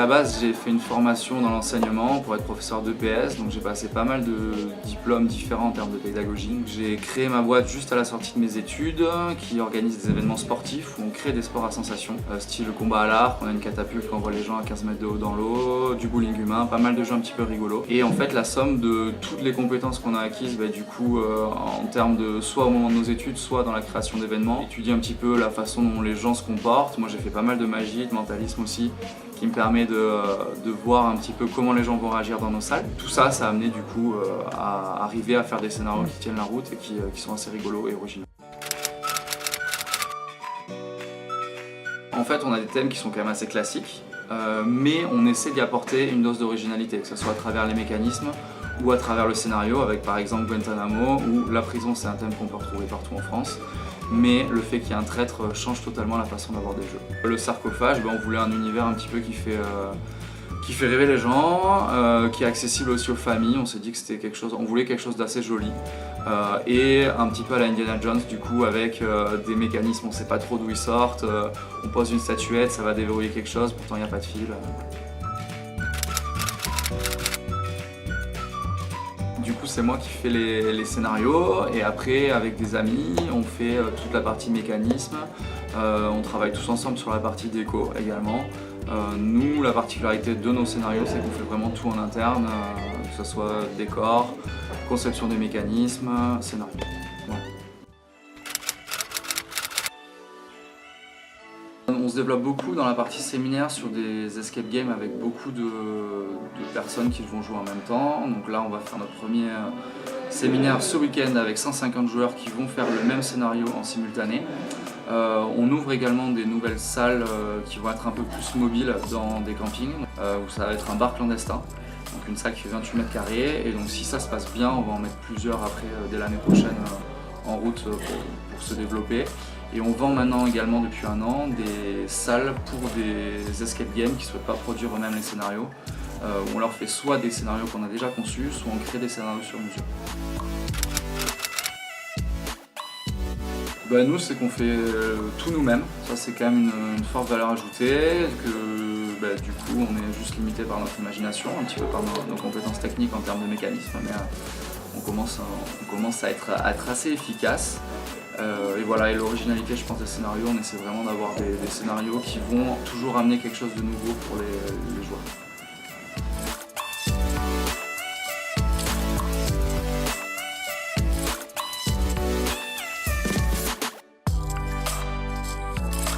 la base, j'ai fait une formation dans l'enseignement pour être professeur d'EPS, donc j'ai passé pas mal de diplômes différents en termes de pédagogie. J'ai créé ma boîte juste à la sortie de mes études, qui organise des événements sportifs où on crée des sports à sensations, style le combat à l'arc, on a une catapulte qui envoie les gens à 15 mètres de haut dans l'eau, du bowling humain, pas mal de jeux un petit peu rigolos. Et en fait, la somme de toutes les compétences qu'on a acquises, du coup, en termes de soit au moment de nos études, soit dans la création d'événements, étudier un petit peu la façon dont les gens se comportent. Moi, j'ai fait pas mal de magie, de mentalisme aussi, qui me permet de voir un petit peu comment les gens vont réagir dans nos salles. Tout ça, ça a amené du coup à arriver à faire des scénarios qui tiennent la route et qui sont assez rigolos et originaux. En fait, on a des thèmes qui sont quand même assez classiques, mais on essaie d'y apporter une dose d'originalité, que ce soit à travers les mécanismes ou à travers le scénario, avec par exemple Guantanamo, où la prison c'est un thème qu'on peut retrouver partout en France, mais le fait qu'il y ait un traître change totalement la façon d'avoir des jeux. Le sarcophage, on voulait un univers un petit peu qui fait rêver les gens, qui est accessible aussi aux familles. On s'est dit que c'était quelque chose, on voulait quelque chose d'assez joli, et un petit peu à la Indiana Jones du coup, avec des mécanismes, on ne sait pas trop d'où ils sortent, on pose une statuette, ça va déverrouiller quelque chose, pourtant il n'y a pas de fil. Du coup, c'est moi qui fais les scénarios et après, avec des amis, on fait toute la partie mécanisme. On travaille tous ensemble sur la partie déco également. Nous, la particularité de nos scénarios, c'est qu'on fait vraiment tout en interne, que ce soit décor, conception des mécanismes, scénario. Voilà. On se développe beaucoup dans la partie séminaire sur des escape games avec beaucoup de personnes qui vont jouer en même temps. Donc là, on va faire notre premier séminaire ce week-end avec 150 joueurs qui vont faire le même scénario en simultané. On ouvre également des nouvelles salles qui vont être un peu plus mobiles dans des campings, où ça va être un bar clandestin. Donc une salle qui fait 28 mètres carrés, et donc si ça se passe bien, on va en mettre plusieurs après dès l'année prochaine en route pour se développer. Et on vend maintenant également depuis un an des salles pour des escape games qui ne souhaitent pas produire eux-mêmes les scénarios. Où on leur fait soit des scénarios qu'on a déjà conçus, soit on crée des scénarios sur mesure. Nous, c'est qu'on fait tout nous-mêmes. Ça, c'est quand même une forte valeur ajoutée, que du coup, on est juste limité par notre imagination, un petit peu par nos compétences techniques en termes de mécanisme, mais on commence à être assez efficace. Et voilà, et l'originalité, je pense, des scénarios, on essaie vraiment d'avoir des scénarios qui vont toujours amener quelque chose de nouveau pour les joueurs.